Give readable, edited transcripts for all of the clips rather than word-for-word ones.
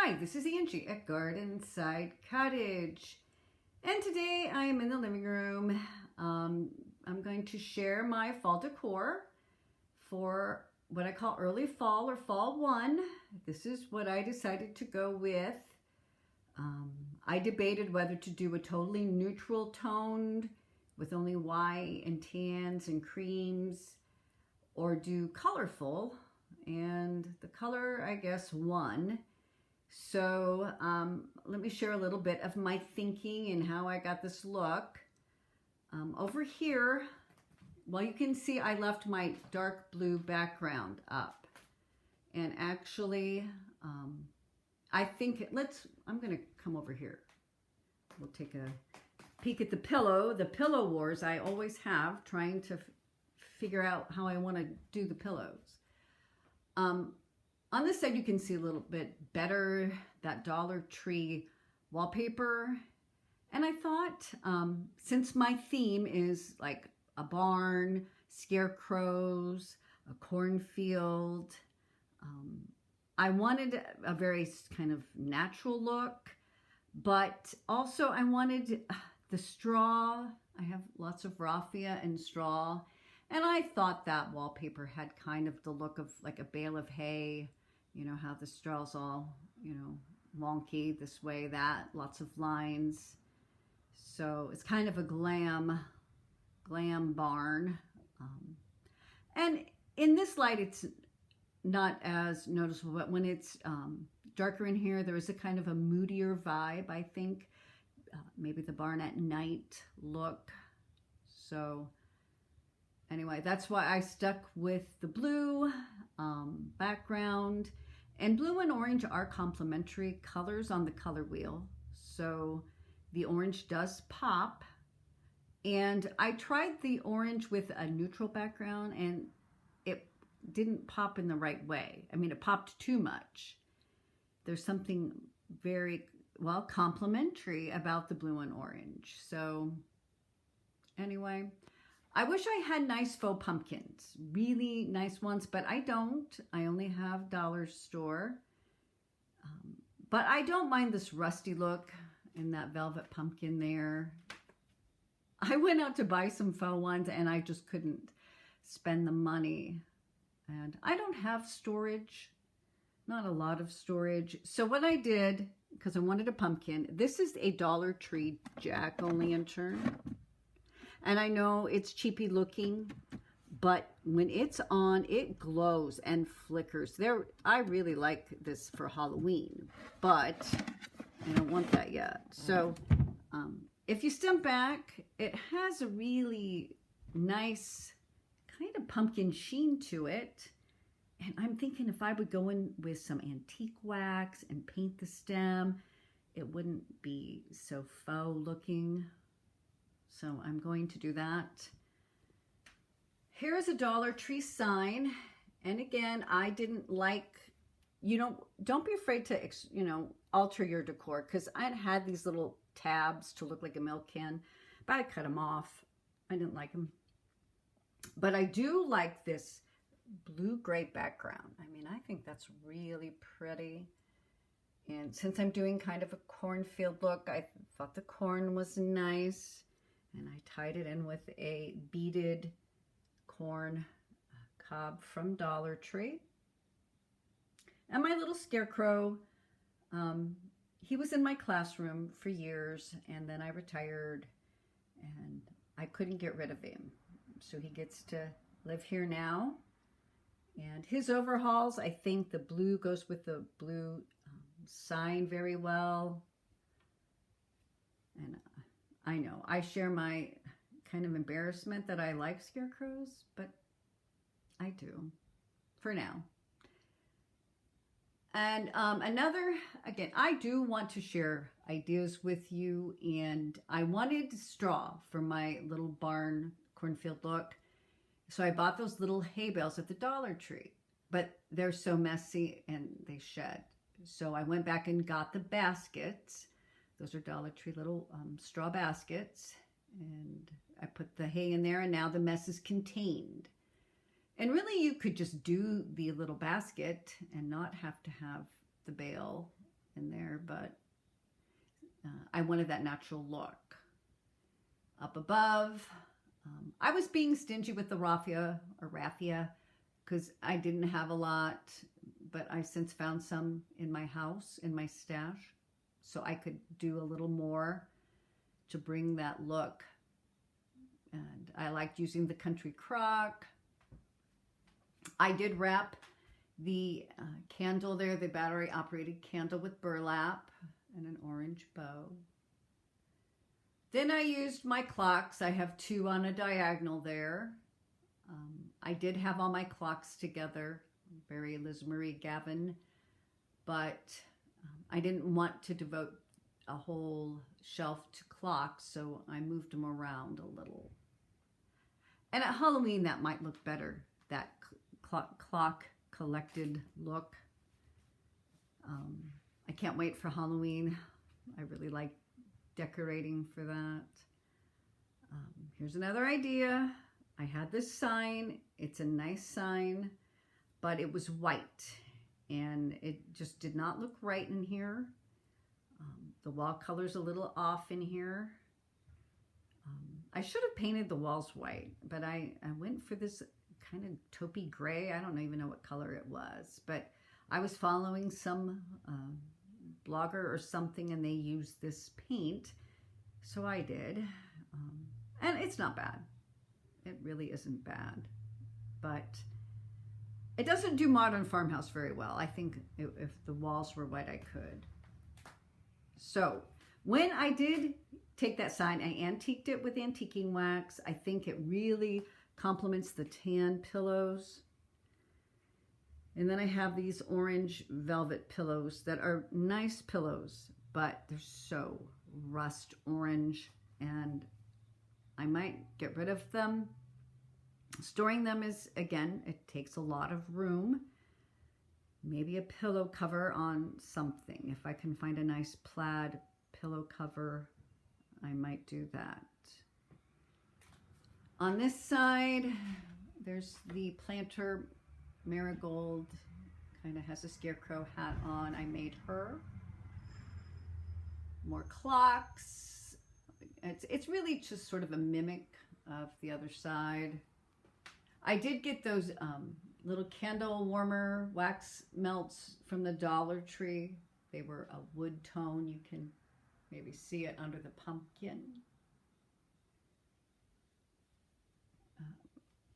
Hi, this is Angie at Gardenside Cottage, and today I am in the living room. I'm going to share my fall decor for what I call early fall or fall 1. This is what I decided to go with. I debated whether to do a totally neutral toned with only white and tans and creams, or do colorful, and the color I guess won. So let me share a little bit of my thinking and how I got this look. Over here, well, you can see I left my dark blue background up. And actually, I think I'm going to come over here. We'll take a peek at the pillow wars I always have, trying to figure out how I want to do the pillows. On this side, you can see a little bit better that Dollar Tree wallpaper. And I thought, since my theme is like a barn, scarecrows, a cornfield, I wanted a very kind of natural look, but also I wanted the straw. I have lots of raffia and straw. And I thought that wallpaper had kind of the look of like a bale of hay. You know how the straw's all, wonky this way, that, lots of lines. So it's kind of a glam barn. And in this light, it's not as noticeable, but when it's darker in here, there is a kind of a moodier vibe, I think. Maybe the barn at night look. So anyway, that's why I stuck with the blue background. And blue and orange are complementary colors on the color wheel. So the orange does pop. And I tried the orange with a neutral background and it didn't pop in the right way. I mean, it popped too much. There's something very, well, complementary about the blue and orange. So anyway, I wish I had nice faux pumpkins, really nice ones, but I don't. I only have dollar store. But I don't mind this rusty look and that velvet pumpkin there. I went out to buy some faux ones and I just couldn't spend the money. And I don't have storage, not a lot of storage. So what I did, because I wanted a pumpkin, this is a Dollar Tree jack-o'-lantern. And I know it's cheapy looking, but when it's on, it glows and flickers. I really like this for Halloween, but I don't want that yet. So if you step back, it has a really nice kind of pumpkin sheen to it. And I'm thinking if I would go in with some antique wax and paint the stem, it wouldn't be so faux looking. So I'm going to do that. Here's a Dollar Tree sign. And again, I didn't like, don't be afraid to, alter your decor, because I had these little tabs to look like a milk can, but I cut them off. I didn't like them. But I do like this blue-gray background. I mean, I think that's really pretty. And since I'm doing kind of a cornfield look, I thought the corn was nice. And I tied it in with a beaded corn cob from Dollar Tree. And my little scarecrow, he was in my classroom for years, and then I retired, and I couldn't get rid of him. So he gets to live here now. And his overhauls, I think the blue goes with the blue sign very well. And I know, I share my kind of embarrassment that I like scarecrows, but I do, for now. And again, I do want to share ideas with you, and I wanted straw for my little barn cornfield look. So I bought those little hay bales at the Dollar Tree, but they're so messy and they shed. So I went back and got the baskets. Those are Dollar Tree little straw baskets. And I put the hay in there, and now the mess is contained. And really, you could just do the little basket and not have to have the bale in there, but I wanted that natural look. Up above, I was being stingy with the raffia because I didn't have a lot, but I since found some in my house, in my stash, so I could do a little more to bring that look. And I liked using the country crock. I did wrap the candle there, the battery operated candle, with burlap and an orange bow. Then I used my clocks. I have 2 on a diagonal there. I did have all my clocks together, very Liz Marie Gavin, but I didn't want to devote a whole shelf to clocks, so I moved them around a little. And at Halloween, that might look better, that clock collected look. I can't wait for Halloween. I really like decorating for that. Here's another idea. I had this sign. It's a nice sign, but it was white and it just did not look right in here. The wall color's a little off in here. I should have painted the walls white, but I went for this kind of taupey gray. I don't even know what color it was, but I was following some blogger or something and they used this paint, so I did. And it's not bad. It really isn't bad, but it doesn't do modern farmhouse very well. I think if the walls were white, I could. So when I did take that sign, I antiqued it with antiquing wax. I think it really complements the tan pillows. And then I have these orange velvet pillows that are nice pillows, but they're so rust orange, and I might get rid of them. Storing them is, again, it takes a lot of room. Maybe a pillow cover on something. If I can find a nice plaid pillow cover, I might do that. On this side, there's the planter marigold, kind of has a scarecrow hat on. I made her. More clocks. It's really just sort of a mimic of the other side. I did get those little candle warmer wax melts from the Dollar Tree. They were a wood tone. You can maybe see it under the pumpkin.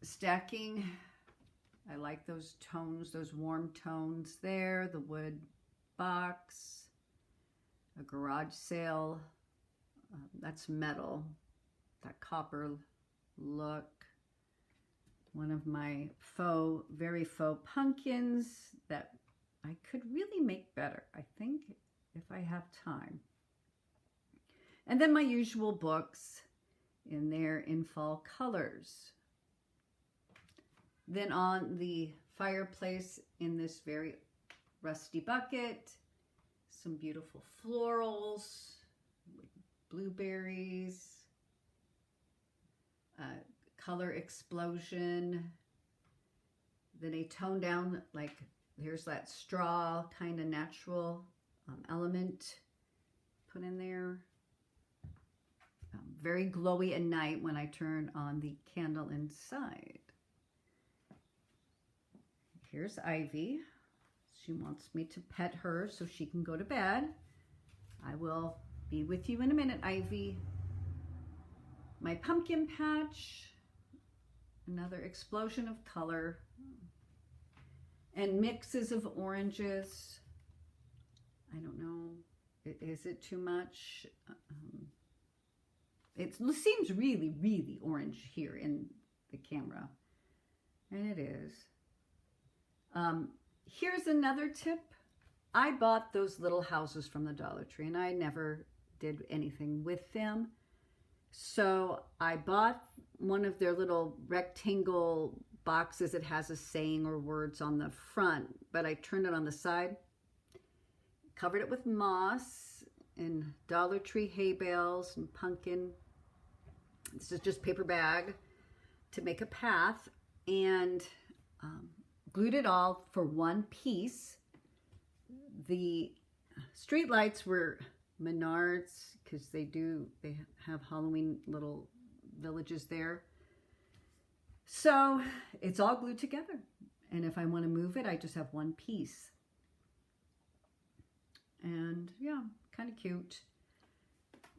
Stacking. I like those tones, those warm tones there. The wood box. A garage sale. That's metal. That copper look. One of my faux, very faux pumpkins that I could really make better, I think, if I have time. And then my usual books in there in fall colors. Then on the fireplace in this very rusty bucket, some beautiful florals, blueberries, color explosion. Then a tone down, like here's that straw kind of natural element put in there. Very glowy at night when I turn on the candle inside. Here's Ivy. She wants me to pet her so she can go to bed. I will be with you in a minute, Ivy. My pumpkin patch. Another explosion of color. And mixes of oranges. I don't know. Is it too much? It seems really, really orange here in the camera. And it is. Here's another tip. I bought those little houses from the Dollar Tree and I never did anything with them. So I bought one of their little rectangle boxes. It has a saying or words on the front, but I turned it on the side, covered it with moss and Dollar Tree hay bales and pumpkin. This is just paper bag to make a path, and glued it all for one piece. The street lights were Menards, because they have Halloween little villages there. So it's all glued together. And if I want to move it, I just have one piece. And yeah, kind of cute.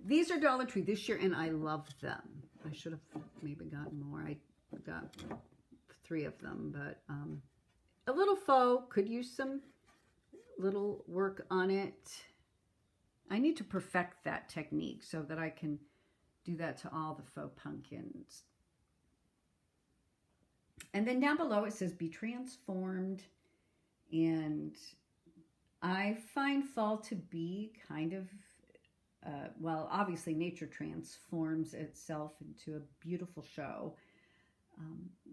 These are Dollar Tree this year, and I love them. I should have maybe gotten more. I got 3 of them, but a little faux, could use some little work on it. I need to perfect that technique so that I can do that to all the faux pumpkins. And then down below it says be transformed, and I find fall to be kind of well, obviously nature transforms itself into a beautiful show,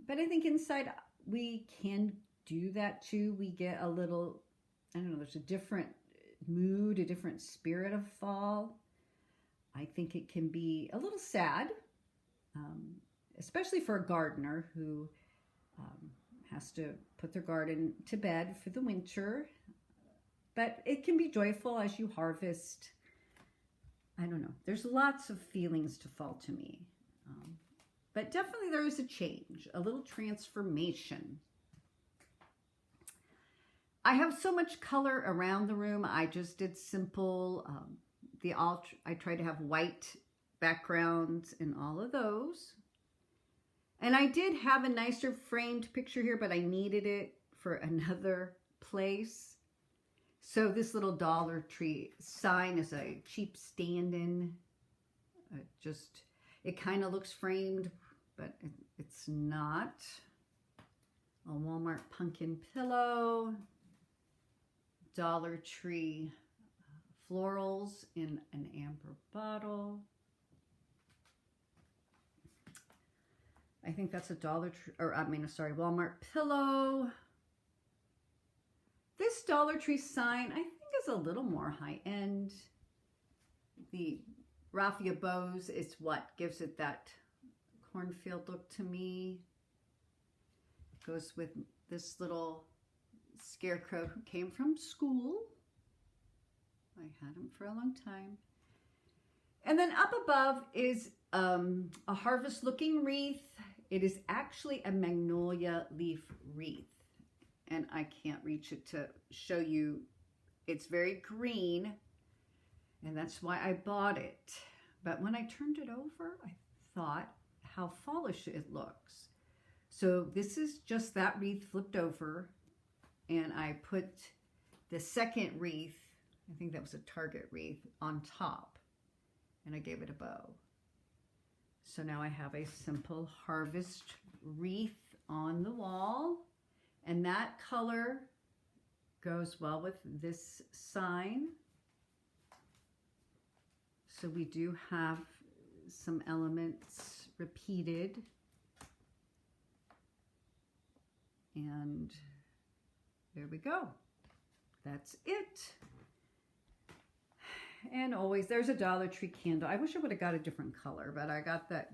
but I think inside we can do that too. We get a little, I don't know, there's a different mood, a different spirit of fall. I think it can be a little sad, especially for a gardener who has to put their garden to bed for the winter, but it can be joyful as you harvest. I don't know. There's lots of feelings to fall to me. But definitely there is a change, a little transformation. I have so much color around the room. I just did simple. I tried to have white backgrounds in all of those. And I did have a nicer framed picture here, but I needed it for another place. So this little Dollar Tree sign is a cheap stand-in. It kind of looks framed, but it's not. A Walmart pumpkin pillow. Dollar Tree florals in an amber bottle. I think that's a Walmart pillow. This Dollar Tree sign, I think, is a little more high-end. The raffia bows is what gives it that cornfield look to me. It goes with this little scarecrow who came from school. I had him for a long time. And then up above is a harvest-looking wreath. It is actually a magnolia leaf wreath. And I can't reach it to show you. It's very green, and that's why I bought it. But when I turned it over, I thought how fallish it looks. So this is just that wreath flipped over, and I put the second wreath, I think that was a Target wreath, on top, and I gave it a bow. So now I have a simple harvest wreath on the wall. And that color goes well with this sign. So we do have some elements repeated. And there we go. That's it. And always, there's a Dollar Tree candle. I wish I would have got a different color, but I got that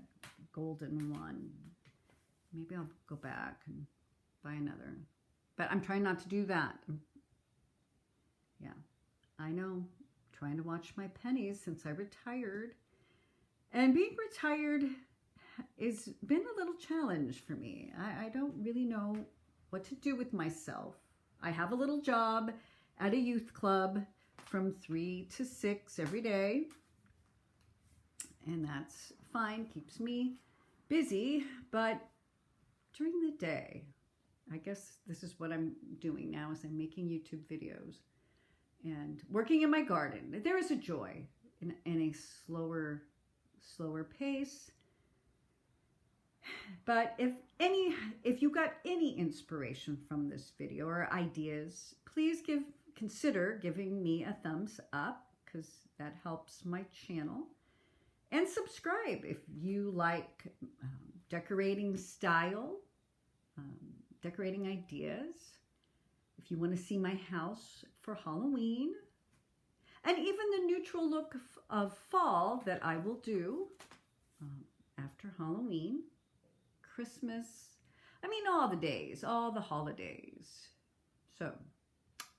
golden one. Maybe I'll go back and buy another, but I'm trying not to do that. Yeah, I know, trying to watch my pennies since I retired, and being retired has been a little challenge for me. I don't really know what to do with myself. I have a little job at a youth club from 3 to 6 every day, and that's fine, keeps me busy, but during the day, I guess this is what I'm doing now, is I'm making YouTube videos and working in my garden. There is a joy in a slower pace. But if you got any inspiration from this video or ideas, please consider giving me a thumbs up, because that helps my channel. And subscribe if you like decorating style, decorating ideas, if you want to see my house for Halloween, and even the neutral look of fall that I will do after Halloween, Christmas, I mean all the days, all the holidays. So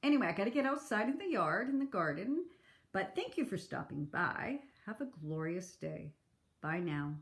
Anyway, I got to get outside in the yard, in the garden. But thank you for stopping by. Have a glorious day. Bye now.